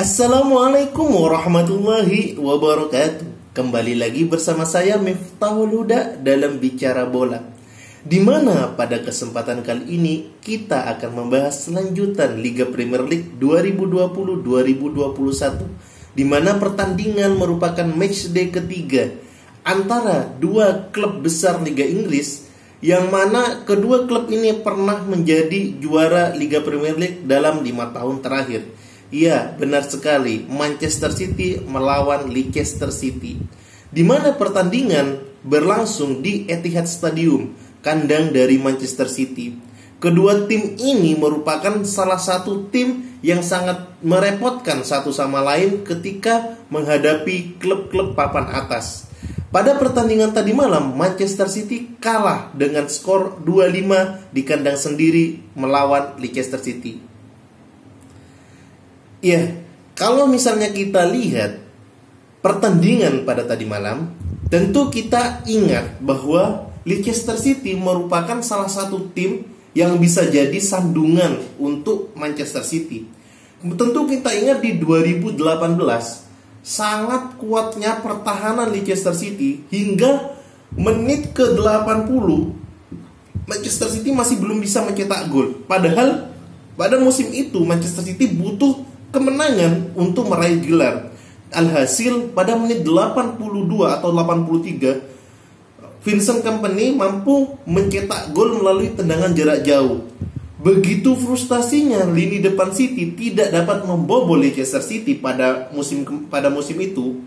Assalamualaikum warahmatullahi wabarakatuh. Kembali lagi bersama saya Miftahul Huda dalam Bicara Bola, di mana pada kesempatan kali ini kita akan membahas lanjutan Liga Premier League 2020-2021, di mana pertandingan merupakan matchday ketiga antara dua klub besar Liga Inggris, yang mana kedua klub ini pernah menjadi juara Liga Premier League dalam 5 tahun terakhir. Iya, benar sekali, Manchester City melawan Leicester City, di mana pertandingan berlangsung di Etihad Stadium, kandang dari Manchester City. Kedua tim ini merupakan salah satu tim yang sangat merepotkan satu sama lain ketika menghadapi klub-klub papan atas. Pada pertandingan tadi malam, Manchester City kalah dengan skor 2-5 di kandang sendiri melawan Leicester City. Ya, kalau misalnya kita lihat pertandingan pada tadi malam, tentu kita ingat bahwa Leicester City merupakan salah satu tim yang bisa jadi sandungan untuk Manchester City. Tentu kita ingat di 2018, sangat kuatnya pertahanan Leicester City hingga menit ke-80 Manchester City masih belum bisa mencetak gol. Padahal pada musim itu Manchester City butuh kemenangan untuk meraih gelar. Alhasil pada menit 82 atau 83, Vincent Kompany mampu mencetak gol melalui tendangan jarak jauh. Begitu frustasinya lini depan City tidak dapat membobol Leicester City pada musim itu,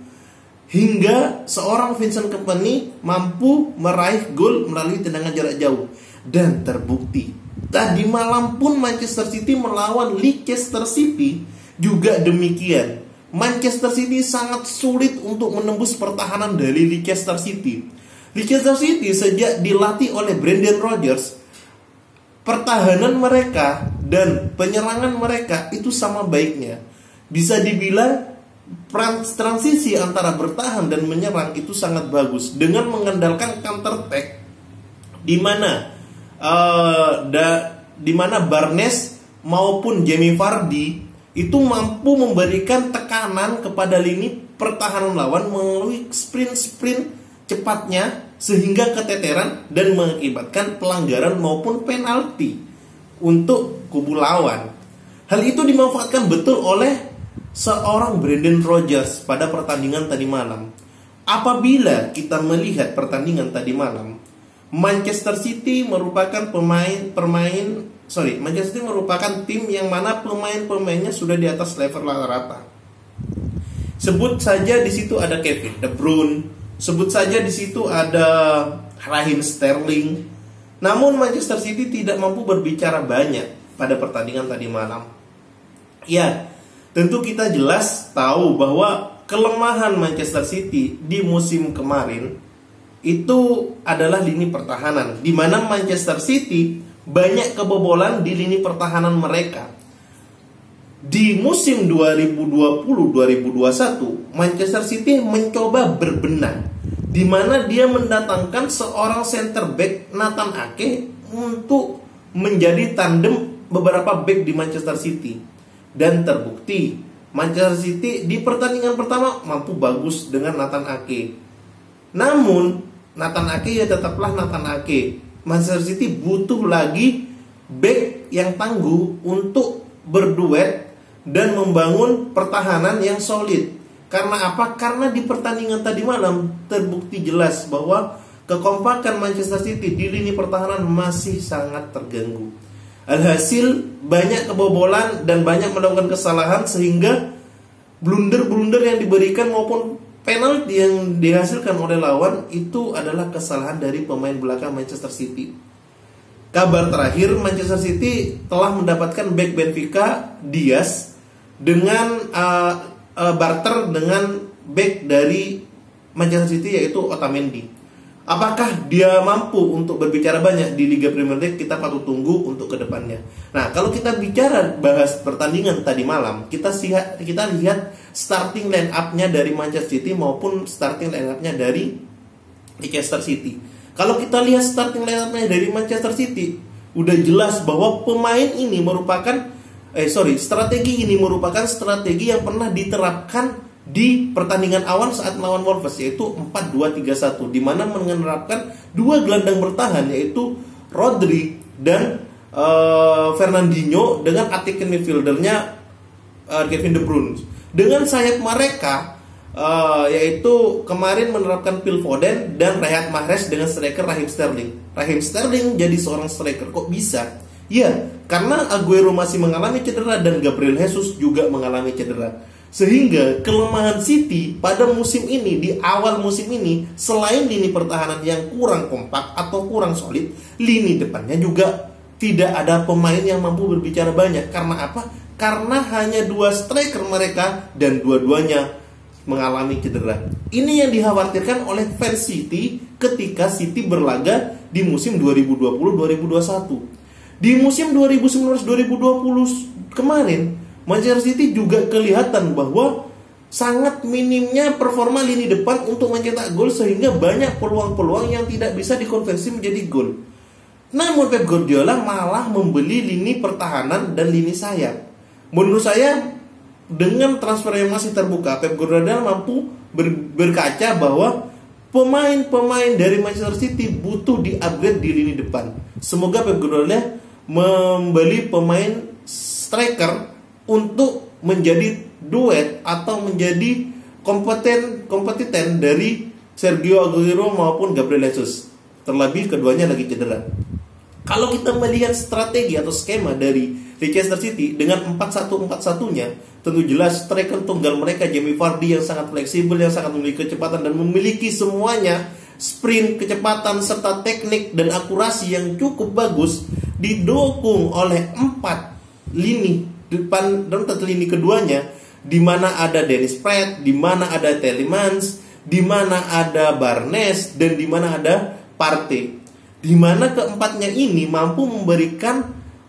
hingga seorang Vincent Kompany mampu meraih gol melalui tendangan jarak jauh. Dan terbukti tadi malam pun Manchester City melawan Leicester City juga demikian. Manchester City sangat sulit untuk menembus pertahanan dari Leicester City. Leicester City sejak dilatih oleh Brendan Rodgers, pertahanan mereka dan penyerangan mereka itu sama baiknya. Bisa dibilang transisi antara bertahan dan menyerang itu sangat bagus dengan mengandalkan counter attack, di mana Barnes maupun Jamie Vardy itu mampu memberikan tekanan kepada lini pertahanan lawan melalui sprint cepatnya sehingga keteteran dan mengakibatkan pelanggaran maupun penalti untuk kubu lawan. Hal itu dimanfaatkan betul oleh seorang Brendan Rodgers pada pertandingan tadi malam. Apabila kita melihat pertandingan tadi malam, Manchester City merupakan Manchester City merupakan tim yang mana pemain-pemainnya sudah di atas level rata-rata. Sebut saja di situ ada Kevin De Bruyne, sebut saja di situ ada Raheem Sterling. Namun Manchester City tidak mampu berbicara banyak pada pertandingan tadi malam. Ya, tentu kita jelas tahu bahwa kelemahan Manchester City di musim kemarin itu adalah lini pertahanan, di mana Manchester City banyak kebobolan di lini pertahanan mereka. Di musim 2020-2021, Manchester City mencoba berbenah, di mana dia mendatangkan seorang center back Nathan Ake untuk menjadi tandem beberapa back di Manchester City. Dan terbukti Manchester City di pertandingan pertama mampu bagus dengan Nathan Ake. Namun Nathan Ake ya tetaplah Nathan Ake. Manchester City butuh lagi back yang tangguh untuk berduet dan membangun pertahanan yang solid. Karena apa? Karena di pertandingan tadi malam terbukti jelas bahwa kekompakan Manchester City di lini pertahanan masih sangat terganggu. Alhasil banyak kebobolan dan banyak melakukan kesalahan, sehingga blunder-blunder yang diberikan maupun penalti yang dihasilkan oleh lawan itu adalah kesalahan dari pemain belakang Manchester City. Kabar terakhir, Manchester City telah mendapatkan back Benfica Diaz dengan barter dengan back dari Manchester City, yaitu Otamendi. Apakah dia mampu untuk berbicara banyak di Liga Premier League? Kita patut tunggu untuk kedepannya. Nah, kalau kita bicara bahas pertandingan tadi malam, kita lihat starting line up-nya dari Manchester City maupun starting line up-nya dari Leicester City. Kalau kita lihat starting line up-nya dari Manchester City, udah jelas bahwa pemain ini merupakan Strategi ini merupakan strategi yang pernah diterapkan di pertandingan awal saat melawan Wolves, yaitu 4-2-3-1, di mana menerapkan dua gelandang bertahan yaitu Rodri dan Fernandinho dengan attacking midfieldernya Kevin De Bruyne. Dengan sayap mereka yaitu kemarin menerapkan Phil Foden dan Riyad Mahrez dengan striker Raheem Sterling. Raheem Sterling jadi seorang striker, kok bisa? Ya, karena Aguero masih mengalami cedera dan Gabriel Jesus juga mengalami cedera. Sehingga kelemahan City pada musim ini, di awal musim ini, selain lini pertahanan yang kurang kompak atau kurang solid, lini depannya juga tidak ada pemain yang mampu berbicara banyak. Karena apa? Karena hanya dua striker mereka dan dua-duanya mengalami cedera. Ini yang dikhawatirkan oleh fans City ketika City berlaga di musim 2020-2021. Di musim 2019-2020 kemarin, Manchester City juga kelihatan bahwa sangat minimnya performa lini depan untuk mencetak gol, sehingga banyak peluang-peluang yang tidak bisa dikonversi menjadi gol. Namun Pep Guardiola malah membeli lini pertahanan dan lini sayap. Menurut saya, dengan transfer yang masih terbuka, Pep Guardiola mampu berkaca bahwa pemain-pemain dari Manchester City butuh di-upgrade di lini depan. Semoga Pep Guardiola membeli pemain striker untuk menjadi duet atau menjadi kompeten dari Sergio Aguero maupun Gabriel Jesus. Terlebih keduanya lagi cedera. Kalau kita melihat strategi atau skema dari Leicester City dengan 4-1-4-1-nya, tentu jelas striker tunggal mereka Jamie Vardy yang sangat fleksibel, yang sangat memiliki kecepatan dan memiliki semuanya sprint, kecepatan serta teknik dan akurasi yang cukup bagus, didukung oleh 4 lini depan dan lini keduanya, di mana ada Dennis Pratt, di mana ada Tielemans, di mana ada Barnes, dan di mana ada Partey. Di mana keempatnya ini mampu memberikan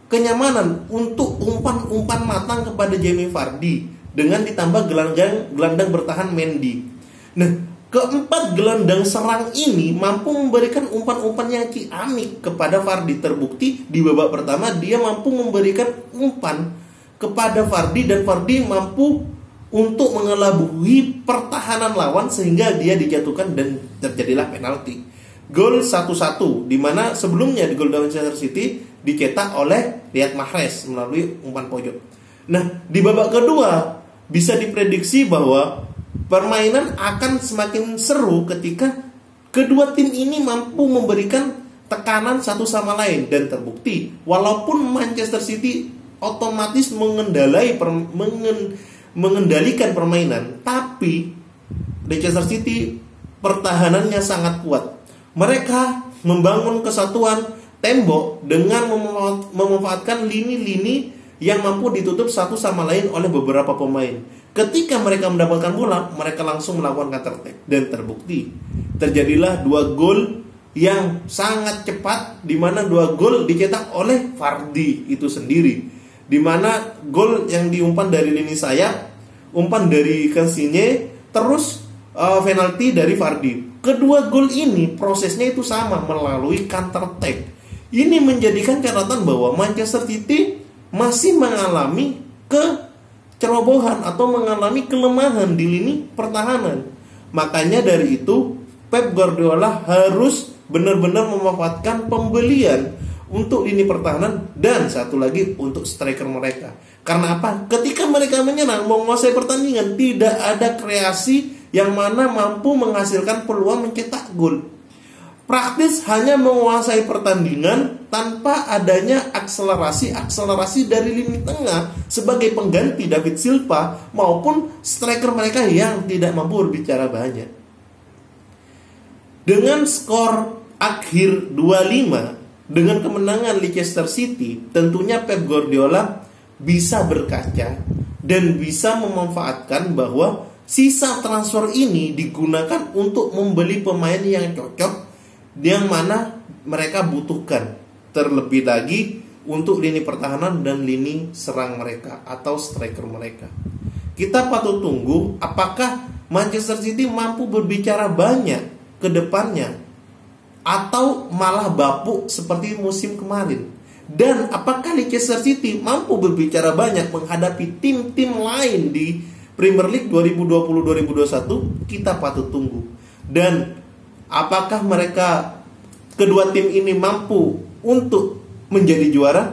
kenyamanan untuk umpan-umpan matang kepada Jamie Vardy dengan ditambah gelandang bertahan Mendy. Nah, keempat gelandang serang ini mampu memberikan umpan-umpan yang ciamik kepada Vardy. Terbukti di babak pertama dia mampu memberikan umpan kepada Vardy dan Vardy mampu untuk mengelabui pertahanan lawan sehingga dia dijatuhkan dan terjadilah penalti. Gol 1-1, di mana sebelumnya di gol Manchester City dicetak oleh Riyad Mahrez melalui umpan pojok. Nah, di babak kedua bisa diprediksi bahwa permainan akan semakin seru ketika kedua tim ini mampu memberikan tekanan satu sama lain, dan terbukti walaupun Manchester City otomatis mengendalikan permainan, tapi Manchester City pertahanannya sangat kuat. Mereka membangun kesatuan tembok dengan memanfaatkan lini-lini yang mampu ditutup satu sama lain oleh beberapa pemain. Ketika mereka mendapatkan bola, mereka langsung melakukan counter attack, dan terbukti terjadilah 2 gol yang sangat cepat, di mana 2 gol dicetak oleh Vardy itu sendiri, di mana gol yang diumpan dari lini sayap, umpan dari Cansine, terus penalti dari Vardy. Kedua gol ini prosesnya itu sama, melalui counter attack. Ini menjadikan catatan bahwa Manchester City masih mengalami kecerobohan atau mengalami kelemahan di lini pertahanan. Makanya dari itu Pep Guardiola harus benar-benar memanfaatkan pembelian untuk lini pertahanan dan satu lagi untuk striker mereka. Karena apa? Ketika mereka menyerang, menguasai pertandingan, tidak ada kreasi yang mana mampu menghasilkan peluang mencetak gol. Praktis hanya menguasai pertandingan tanpa adanya akselerasi dari lini tengah sebagai pengganti David Silva maupun striker mereka yang tidak mampu berbicara banyak. Dengan skor akhir 2-5 dengan kemenangan Leicester City, tentunya Pep Guardiola bisa berkaca dan bisa memanfaatkan bahwa sisa transfer ini digunakan untuk membeli pemain yang cocok, yang mana mereka butuhkan, terlebih lagi untuk lini pertahanan dan lini serang mereka atau striker mereka. Kita patut tunggu apakah Manchester City mampu berbicara banyak ke depannya atau malah bapuk seperti musim kemarin. Dan apakah Leicester City mampu berbicara banyak menghadapi tim-tim lain di Premier League 2020-2021? Kita patut tunggu. Dan apakah kedua tim ini mampu untuk menjadi juara?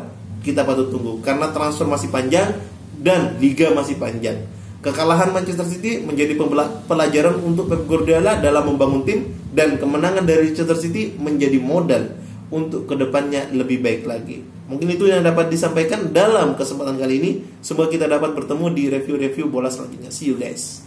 Kita patut tunggu, karena transfer masih panjang dan liga masih panjang. Kekalahan Manchester City menjadi pelajaran untuk Pep Guardiola dalam membangun tim, dan kemenangan dari Leicester City menjadi modal untuk kedepannya lebih baik lagi. Mungkin itu yang dapat disampaikan dalam kesempatan kali ini. Semoga kita dapat bertemu di review-review bola selanjutnya. See you guys.